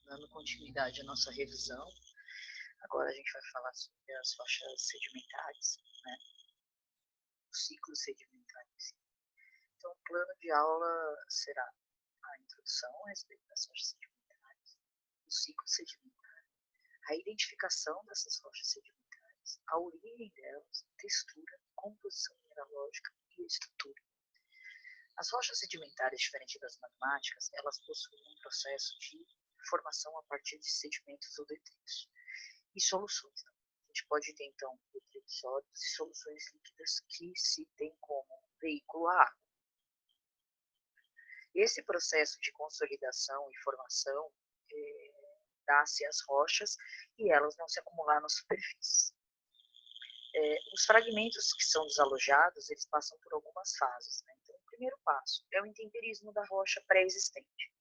dando continuidade à nossa revisão. Agora a gente vai falar sobre as rochas sedimentares, né? Os ciclos sedimentares. Então, o plano de aula será a introdução a respeito das rochas sedimentares, o ciclo sedimentar, a identificação dessas rochas sedimentares, a origem delas, textura, composição mineralógica e estrutura. As rochas sedimentares, diferente das magmáticas, elas possuem um processo de formação a partir de sedimentos ou detritos e soluções. A gente pode ter, então, detritos sólidos e soluções líquidas que se tem como veículo a água. Esse processo de consolidação e formação dá-se às rochas e elas vão se acumular na superfície. Os fragmentos que são desalojados, eles passam por algumas fases, né? Então, o primeiro passo é o intemperismo da rocha pré-existente.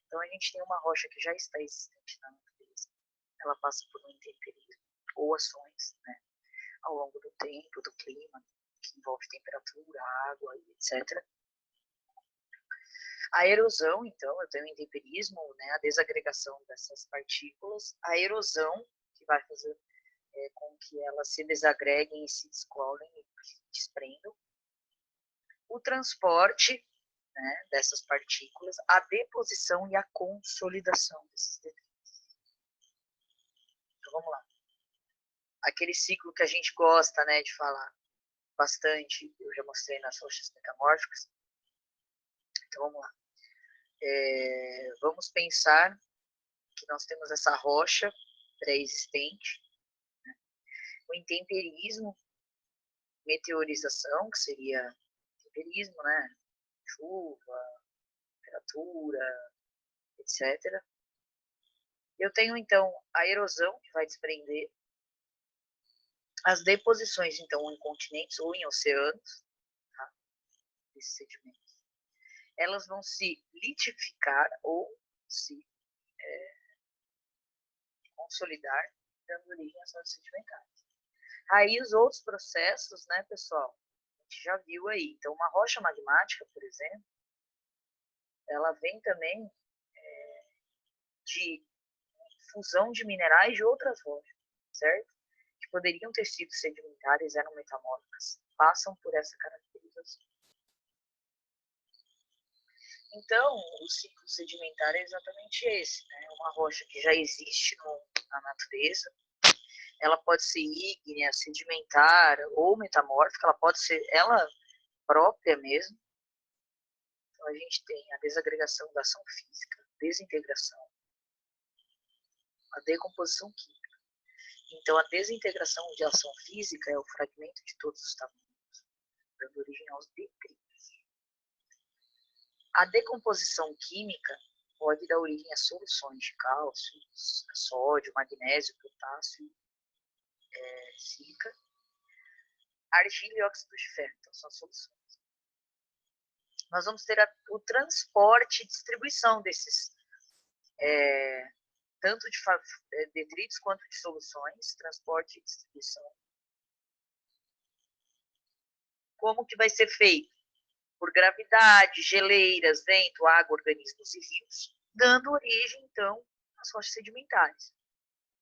Então, a gente tem uma rocha que já está existente na natureza. Ela passa por um intemperismo, ou ações, né, ao longo do tempo, do clima, que envolve temperatura, água, etc. A erosão, então, eu tenho o intemperismo, né, a desagregação dessas partículas, a erosão, que vai fazer com que elas se desagreguem e se descolem e desprendam, o transporte, né, dessas partículas, a deposição e a consolidação desses detritos. Então, vamos lá. Aquele ciclo que a gente gosta, né, de falar bastante, eu já mostrei nas rochas metamórficas. Então, vamos lá. Vamos pensar que nós temos essa rocha pré-existente, né? O intemperismo, meteorização, que seria intemperismo, né? Chuva, temperatura, etc. Eu tenho, então, a erosão, que vai desprender as deposições, então, em continentes ou em oceanos, tá? Desses sedimentos. Elas vão se litificar ou se consolidar, dando origem às rochas sedimentares. Aí os outros processos, né, pessoal, a gente já viu aí. Então, uma rocha magmática, por exemplo, ela vem também de fusão de minerais de outras rochas, certo? Que poderiam ter sido sedimentares, eram metamórficas, passam por essa caracterização. Então, o ciclo sedimentar é exatamente esse, né? Uma rocha que já existe na natureza, ela pode ser ígnea, sedimentar ou metamórfica, ela pode ser ela própria mesmo. Então, a gente tem a desagregação da ação física, desintegração, a decomposição química. Então, a desintegração de ação física é o fragmento de todos os tamanhos, dando origem aos detritos. A decomposição química pode dar origem a soluções de cálcio, sódio, magnésio, potássio, sílica, argila e óxido de ferro. Então, são soluções. Nós vamos ter o transporte e distribuição desses, tanto de detritos quanto de soluções, transporte e distribuição. Como que vai ser feito? Por gravidade, geleiras, vento, água, organismos e rios, dando origem, então, às rochas sedimentares.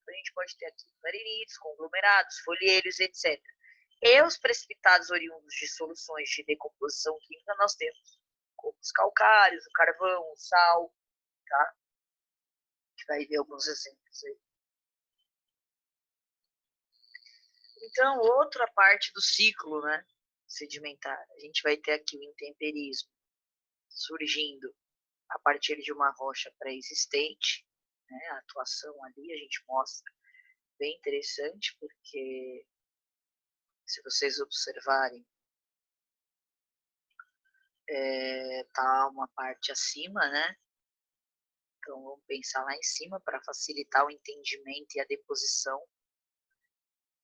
Então, a gente pode ter aqui marinitos, conglomerados, folheiros, etc. E os precipitados oriundos de soluções de decomposição química nós temos, como os calcários, o carvão, o sal, tá? A gente vai ver alguns exemplos aí. Então, outra parte do ciclo, né, sedimentar, a gente vai ter aqui o intemperismo surgindo a partir de uma rocha pré-existente, né, a atuação ali a gente mostra bem interessante, porque se vocês observarem, tá uma parte acima, né? Então vamos pensar lá em cima para facilitar o entendimento e a deposição,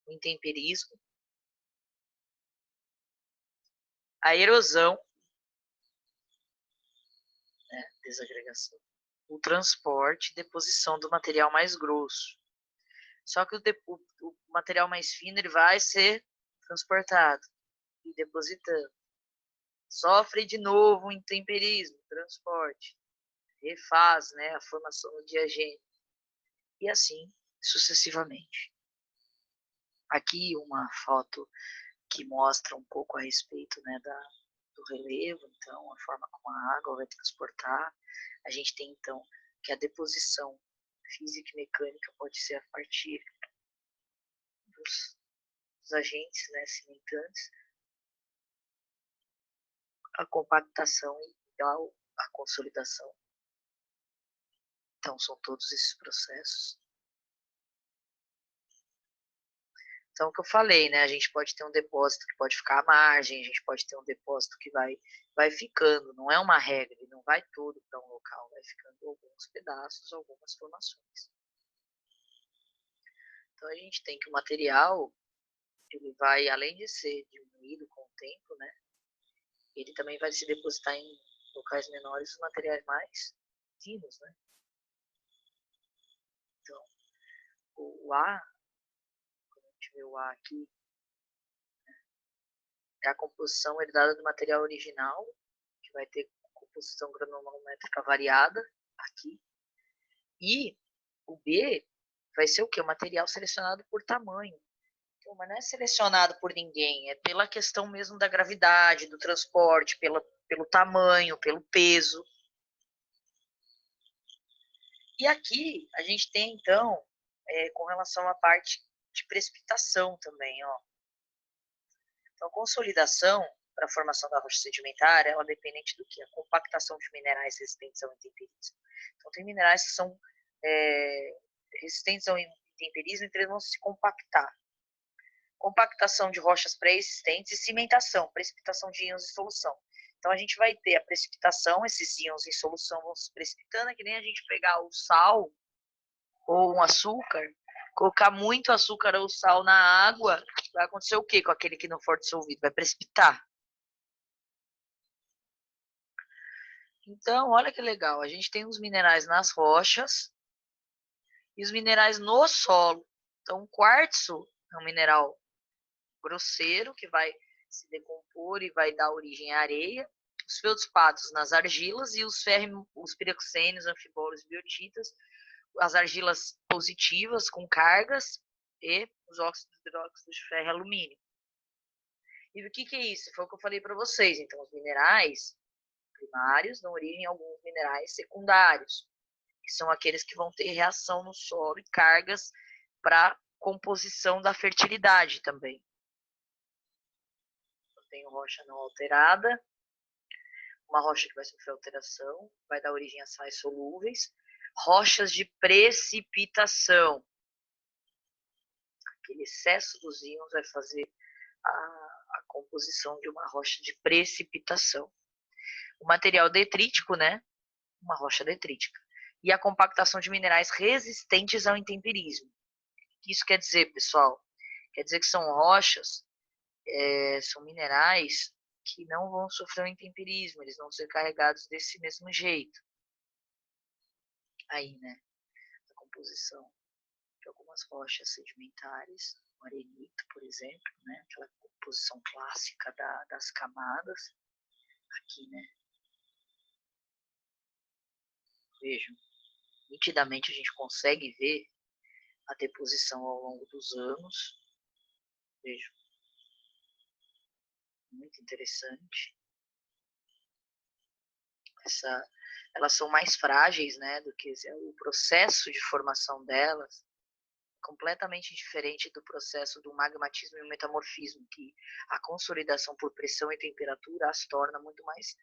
o intemperismo, a erosão, né, desagregação, o transporte e deposição do material mais grosso. Só que o material mais fino ele vai ser transportado e depositando. Sofre de novo o intemperismo, transporte, refaz, né, a formação do diagênio. e assim sucessivamente. Aqui uma foto que mostra um pouco a respeito, né, do relevo, então a forma como a água vai transportar. A gente tem então que a deposição física e mecânica pode ser a partir dos agentes, né, cimentantes, a compactação e a consolidação. Então são todos esses processos. Então, o que eu falei, né? A gente pode ter um depósito que pode ficar à margem, a gente pode ter um depósito que vai ficando, não é uma regra, ele não vai todo para um local, vai ficando alguns pedaços, algumas formações. Então, a gente tem que o material, ele vai, além de ser diminuído com o tempo, né? Ele também vai se depositar em locais menores os materiais mais finos, né? Então, o A, quando a gente vê o A aqui, é a composição herdada do material original, que vai ter composição granulométrica variada aqui. E o B vai ser o quê? O material selecionado por tamanho. Então, mas não é selecionado por ninguém, é pela questão mesmo da gravidade, do transporte, pelo tamanho, pelo peso. E aqui a gente tem, então, com relação à parte de precipitação também, ó. Então, a consolidação para a formação da rocha sedimentar, ela é dependente do que? A compactação de minerais resistentes ao intemperismo. Então, tem minerais que são resistentes ao intemperismo, então eles vão se compactar. Compactação de rochas pré-existentes e cimentação, precipitação de íons em solução. Então, a gente vai ter a precipitação, esses íons em solução vão se precipitando, é que nem a gente pegar o sal ou um açúcar, colocar muito açúcar ou sal na água, vai acontecer o que com aquele que não for dissolvido? Vai precipitar. Então, olha que legal, a gente tem os minerais nas rochas e os minerais no solo. Então, o quartzo é um mineral grosseiro que vai se decompor e vai dar origem à areia. Os feldspatos nas argilas e os piroxênios, anfibólios, biotitas, as argilas positivas com cargas e os óxidos de hidróxido de ferro e alumínio. E o que é isso? Foi o que eu falei para vocês. Então, os minerais primários dão origem a alguns minerais secundários, que são aqueles que vão ter reação no solo e cargas para composição da fertilidade também. Eu tenho rocha não alterada, uma rocha que vai sofrer alteração, vai dar origem a sais solúveis, rochas de precipitação. Aquele excesso dos íons vai fazer a composição de uma rocha de precipitação. O material detrítico, né? Uma rocha detrítica. E a compactação de minerais resistentes ao intemperismo. O que isso quer dizer, pessoal? Quer dizer que são rochas, são minerais que não vão sofrer o intemperismo, eles vão ser carregados desse mesmo jeito. Aí, né? A composição de algumas rochas sedimentares, o arenito, por exemplo, né? Aquela composição clássica das camadas. Aqui, né? Vejam, nitidamente a gente consegue ver a deposição ao longo dos anos. Vejam, muito interessante. Elas são mais frágeis, né, do que o processo de formação delas, completamente diferente do processo do magmatismo e o metamorfismo, que a consolidação por pressão e temperatura as torna muito mais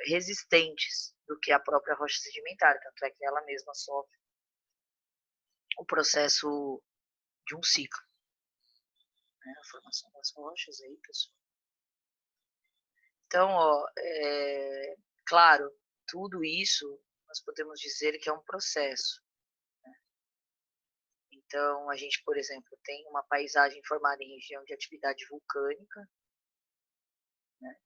resistentes do que a própria rocha sedimentar, tanto é que ela mesma sofre o processo de um ciclo, né, a formação das rochas aí, pessoal. Então, ó, claro, tudo isso nós podemos dizer que é um processo. Né? Então, a gente, por exemplo, tem uma paisagem formada em região de atividade vulcânica, né?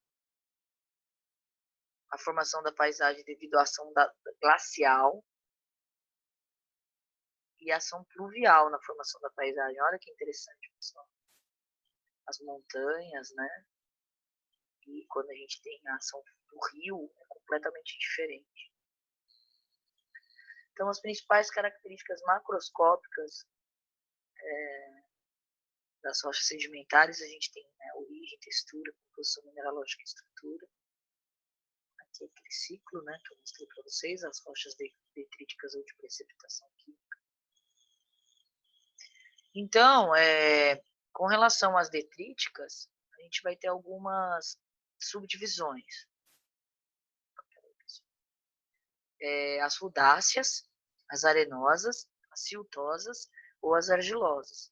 A formação da paisagem devido à ação glacial e a ação pluvial na formação da paisagem. Olha que interessante, pessoal. As montanhas, né? E quando a gente tem a ação do rio, é completamente diferente. Então, as principais características macroscópicas das rochas sedimentares, a gente tem, né, origem, textura, composição mineralógica e estrutura. Aqui é aquele ciclo, né, que eu mostrei para vocês, as rochas detríticas ou de precipitação química. Então, com relação às detríticas, a gente vai ter algumas subdivisões. As rudáceas, as arenosas, as siltosas ou as argilosas.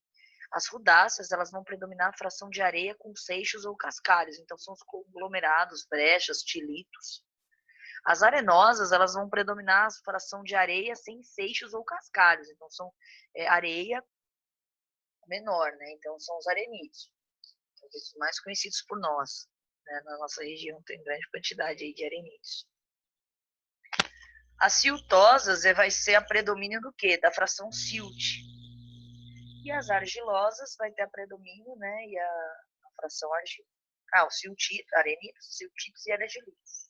As rudáceas, elas vão predominar a fração de areia com seixos ou cascalhos, então são os conglomerados, brechas, tilitos. As arenosas, elas vão predominar a fração de areia sem seixos ou cascalhos, então são areia menor, né? Então são os arenitos, os mais conhecidos por nós, né? Na nossa região tem grande quantidade aí de arenitos. As siltosas vai ser a predomínio do quê? Da fração silt. E as argilosas vai ter a predomínio, né? E a fração argila. O siltito, arenitos, siltitos e argilitos.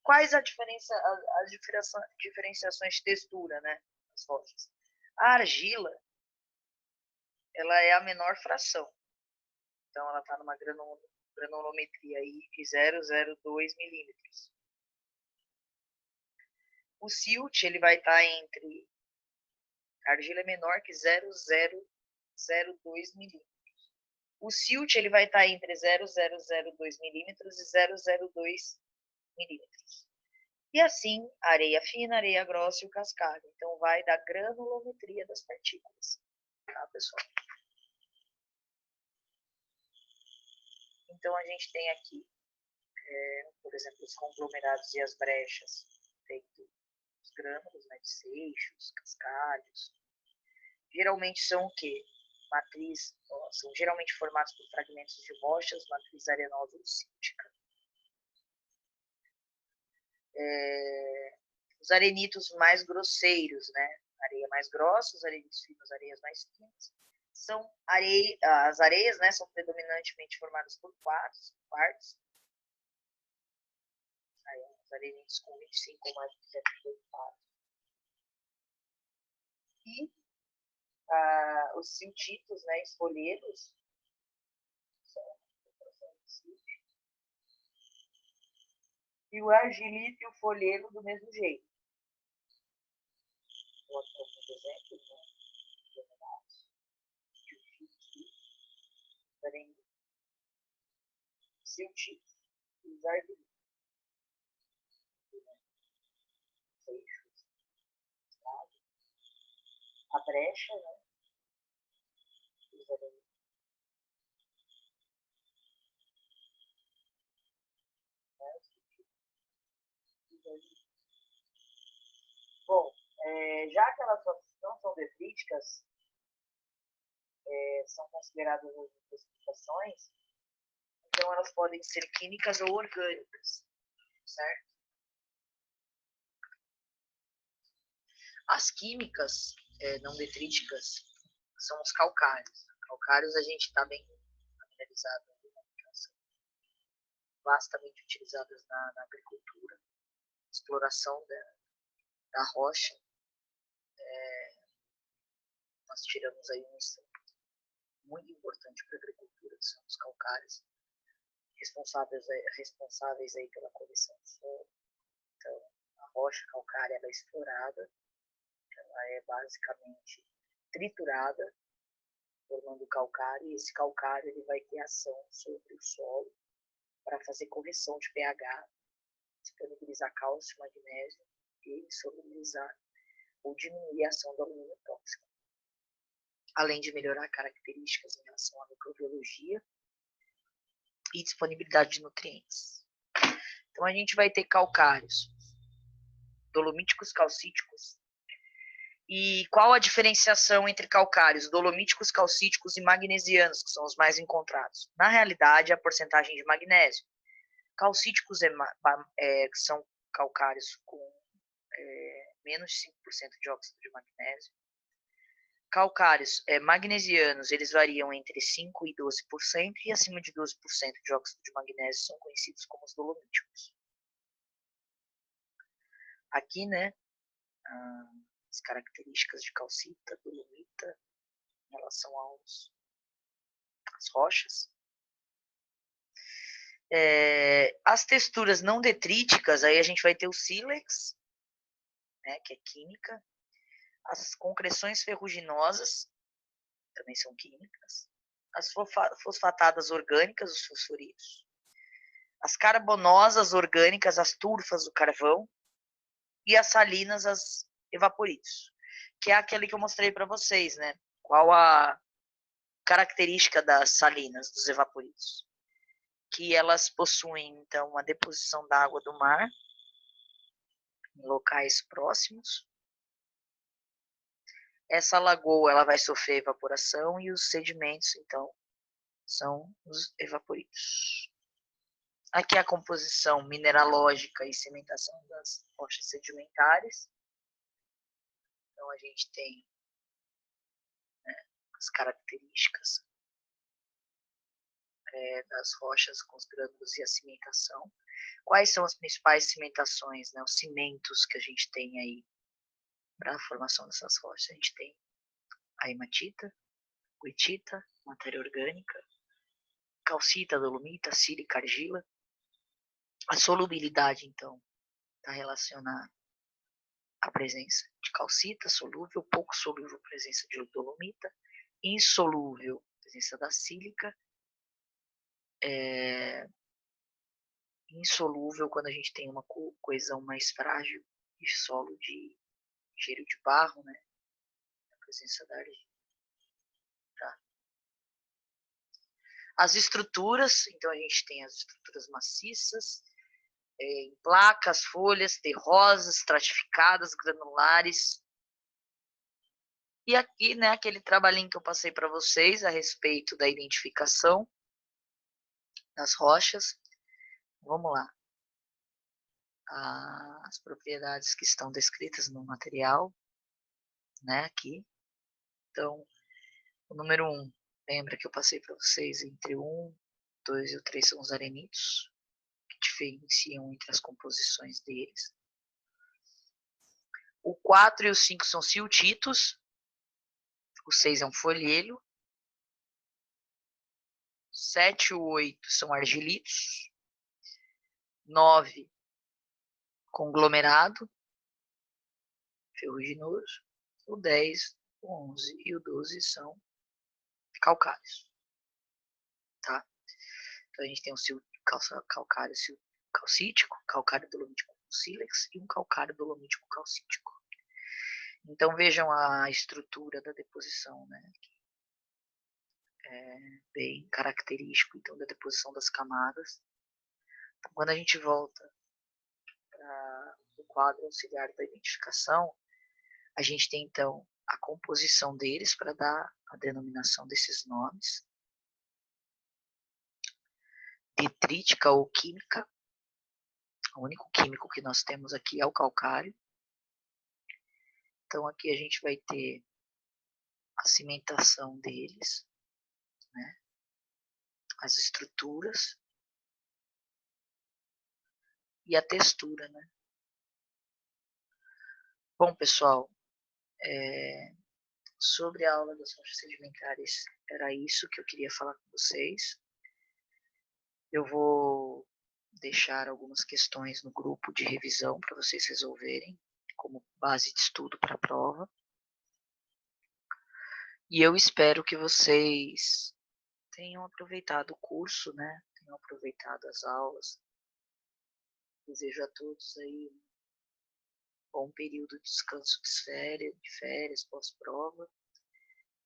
Quais as diferenciações de textura, né? Das rochas? A argila, ela é a menor fração. Então, ela está numa granulometria aí de 0,02 milímetros. O silt, ele vai estar entre... A argila é menor que 0,002 milímetros. O silt, ele vai estar entre 0,002 milímetros e 0,02 milímetros. E assim, areia fina, areia grossa e o cascalho. Então, vai da granulometria das partículas. Tá, pessoal? Então, a gente tem aqui, por exemplo, os conglomerados e as brechas, feito os grânulos, né, de seixos, cascalhos. Geralmente são o quê? São geralmente formados por fragmentos de rochas, matriz arenosa ou síltica. Os arenitos mais grosseiros, né? Areia mais grossa, os arenitos finos, areias mais finas. As areias, né, são predominantemente formadas por quartos. Aí, os arenitos com 25 ou mais de 7 quartos. E os siltitos, né, esfolheiros, e o argilito e o folheiro do mesmo jeito. Vou mostrar alguns exemplos, né? Siltitos e os argilitos. A brecha, né? Os argilitos. Bom, já que elas não são detríticas, são consideradas as precipitações, então elas podem ser químicas ou orgânicas, certo? As químicas não detríticas são os calcários. Calcários a gente está bem familiarizado, são vastamente utilizadas na agricultura, exploração da rocha. Nós tiramos aí um instrumento muito importante para a agricultura, que são os calcários, responsáveis aí pela correção do solo. Então, a rocha calcária ela é explorada, ela é basicamente triturada, formando calcário, e esse calcário ele vai ter ação sobre o solo para fazer correção de pH, disponibilizar cálcio, magnésio e solubilizar ou diminuir a ação do alumínio tóxico, além de melhorar características em relação à microbiologia e disponibilidade de nutrientes. Então, a gente vai ter calcários dolomíticos, calcíticos. E qual a diferenciação entre calcários dolomíticos, calcíticos e magnesianos, que são os mais encontrados? Na realidade, a porcentagem de magnésio. Calcíticos são calcários com menos de 5% de óxido de magnésio. Calcários magnesianos, eles variam entre 5% e 12%, e acima de 12% de óxido de magnésio são conhecidos como os dolomíticos. Aqui, né, as características de calcita, dolomita, em relação às rochas. As texturas não detríticas, aí a gente vai ter o sílex, né, que é química. As concreções ferruginosas, também são químicas. As fosfatadas orgânicas, os fosforitos. As carbonosas orgânicas, as turfas do carvão. E as salinas, as evaporitos. Que é aquele que eu mostrei para vocês, né? Qual a característica das salinas, dos evaporitos? Que elas possuem, então, a deposição da água do mar em locais próximos. Essa lagoa ela vai sofrer evaporação e os sedimentos, então, são os evaporitos. Aqui é a composição mineralógica e cimentação das rochas sedimentares. Então, a gente tem, né, as características das rochas com os grânulos e a cimentação. Quais são as principais cimentações, né, os cimentos que a gente tem aí para a formação dessas rochas? A gente tem a hematita, goethita, matéria orgânica, calcita, dolomita, sílica, argila. A solubilidade, então, está relacionada à presença de calcita, solúvel, pouco solúvel, presença de dolomita, insolúvel, presença da sílica, insolúvel quando a gente tem uma coesão mais frágil de solo de gelo de barro, né? A presença da argila. Tá? As estruturas, então a gente tem as estruturas maciças, em placas, folhas, terrosas, estratificadas, granulares. E aqui, né, aquele trabalhinho que eu passei para vocês a respeito da identificação das rochas. Vamos lá. As propriedades que estão descritas no material, né, aqui. Então, o número 1, lembra que eu passei para vocês entre o 1, 2 e o 3 são os arenitos, que diferenciam entre as composições deles. O 4 e o 5 são siltitos. O 6 é um folhelho. 7 e o 8 são argilitos. 9, conglomerado ferruginoso. O 10, o 11 e o 12 são calcários. Tá? Então a gente tem um calcário calcítico, calcário dolomítico com sílex e um calcário dolomítico calcítico. Então vejam a estrutura da deposição, né? É bem característico então da deposição das camadas. Então, quando a gente volta para o quadro auxiliar da identificação, a gente tem então a composição deles para dar a denominação desses nomes. Detrítica ou química. O único químico que nós temos aqui é o calcário. Então aqui a gente vai ter a cimentação deles, né? As estruturas e a textura, né? Bom, pessoal, sobre a aula das rochas sedimentares, era isso que eu queria falar com vocês. Eu vou deixar algumas questões no grupo de revisão para vocês resolverem como base de estudo para a prova. E eu espero que vocês tenham aproveitado o curso, né? Tenham aproveitado as aulas. Desejo a todos aí um bom período de descanso de férias, pós-prova,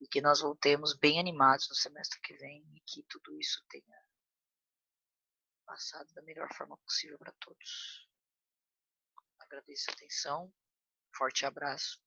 e que nós voltemos bem animados no semestre que vem e que tudo isso tenha passado da melhor forma possível para todos. Agradeço a atenção, forte abraço.